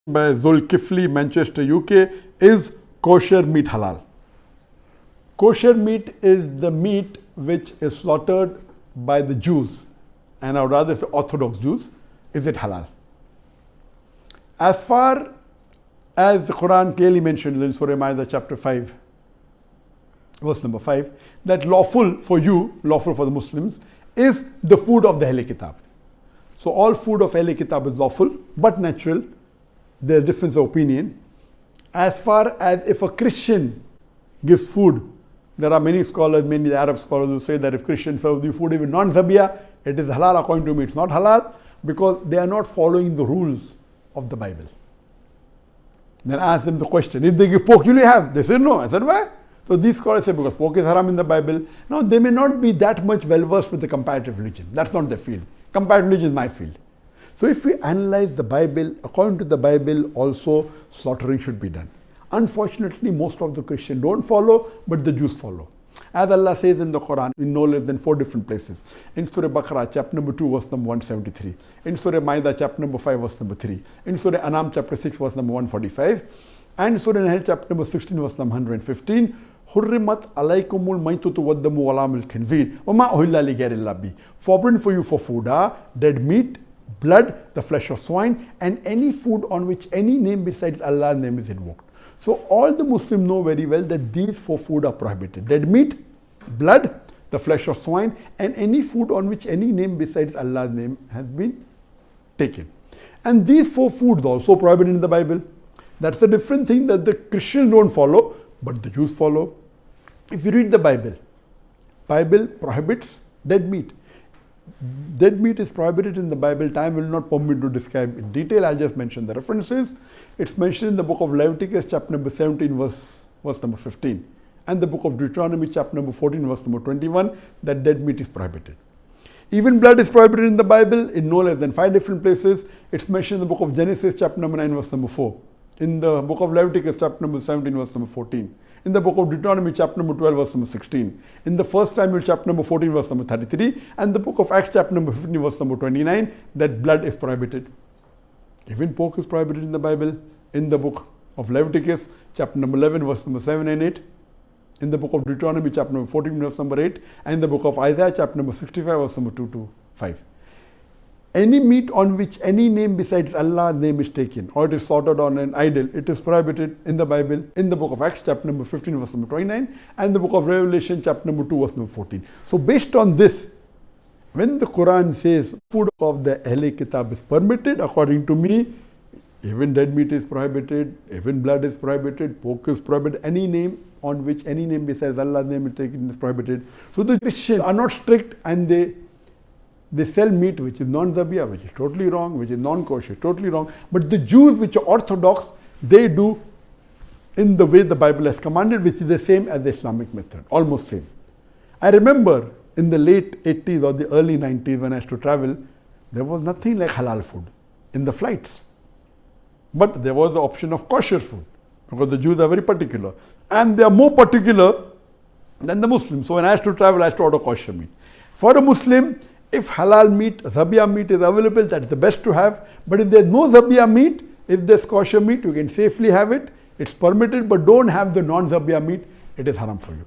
by Zulkifli, Manchester, UK, is kosher meat halal? Kosher meat is the meat which is slaughtered by the Jews, and I would rather say Orthodox Jews. Is it halal? As far as the Quran clearly mentions in Surah Ma'idah chapter 5, verse number 5, that lawful for you, lawful for the Muslims, is the food of the Ahl Kitab. So all food of Ahl Kitab is lawful, but natural. There's difference of opinion. As far as if a Christian gives food, there are many scholars, mainly the Arab scholars, who say that if Christians serve the food even non-zabiyah, it is halal. According to me, it's not halal, because they are not following the rules of the Bible. Then I asked them the question, if they give pork, will you have? They said no. I said, why? So these scholars say because pork is haram in the Bible. Now they may not be that much well versed with the comparative religion. That's not their field. Comparative religion is my field. So if we analyze the Bible, according to the Bible also slaughtering should be done. Unfortunately, most of the Christians don't follow, but the Jews follow. As Allah says in the Quran, in no less than 4 different places. In Surah Baqarah, chapter number 2, verse number 173. In Surah Ma'idah, chapter number 5, verse number 3. In Surah Anam, chapter 6, verse number 145. And Surah Nahl, chapter number 16, verse number 115. Hurrimat alaykumul maitutu waddamu walamul khinzir wama uhilla li ghayrillah bi. Forbidden for you for food are dead meat, blood, the flesh of swine, and any food on which any name besides Allah's name is invoked. So all the Muslims know very well that these 4 food are prohibited. Dead meat, blood, the flesh of swine, and any food on which any name besides Allah's name has been taken. And these 4 foods are also prohibited in the Bible. That's a different thing that the Christians don't follow, but the Jews follow. If you read the Bible, Bible prohibits dead meat. Dead meat is prohibited in the Bible. Time will not permit me to describe in detail. I'll just mention the references. It's mentioned in the book of Leviticus, chapter number 17, verse number 15. And the book of Deuteronomy, chapter number 14, verse number 21, that dead meat is prohibited. Even blood is prohibited in the Bible in no less than 5 different places. It's mentioned in the book of Genesis, chapter number 9, verse number 4. In the book of Leviticus, chapter number 17, verse number 14. In the book of Deuteronomy, chapter number 12, verse number 16. In the 1 Samuel, chapter number 14, verse number 33. And the book of Acts, chapter number 15, verse number 29, that blood is prohibited. Even pork is prohibited in the Bible. In the book of Leviticus, chapter number 11, verse number 7 and 8. In the book of Deuteronomy, chapter number 14, verse number 8. And in the book of Isaiah, chapter number 65, verse number 2 to 5. Any meat on which any name besides Allah's name is taken, or it is slaughtered on an idol, it is prohibited in the Bible, in the book of Acts, chapter number 15, verse number 29, and the book of Revelation, chapter number 2, verse number 14. So based on this, when the Quran says food of the Ahl Kitab is permitted, according to me, even dead meat is prohibited, even blood is prohibited, pork is prohibited, any name on which any name besides Allah's name is taken is prohibited. So the Christians are not strict, and they sell meat which is non-zabiyah, which is totally wrong, which is non-kosher, totally wrong. But the Jews, which are orthodox, they do in the way the Bible has commanded, which is the same as the Islamic method, almost same. I remember in the late 80s or the early 90s when I used to travel, there was nothing like halal food in the flights. But there was the option of kosher food, because the Jews are very particular. And they are more particular than the Muslims. So when I used to travel, I used to order kosher meat. For a Muslim, if halal meat, zabiyah meat is available, that's the best to have. But if there's no zabiyah meat, if there's kosher meat, you can safely have it. It's permitted, but don't have the non-zabiyah meat. It is haram for you.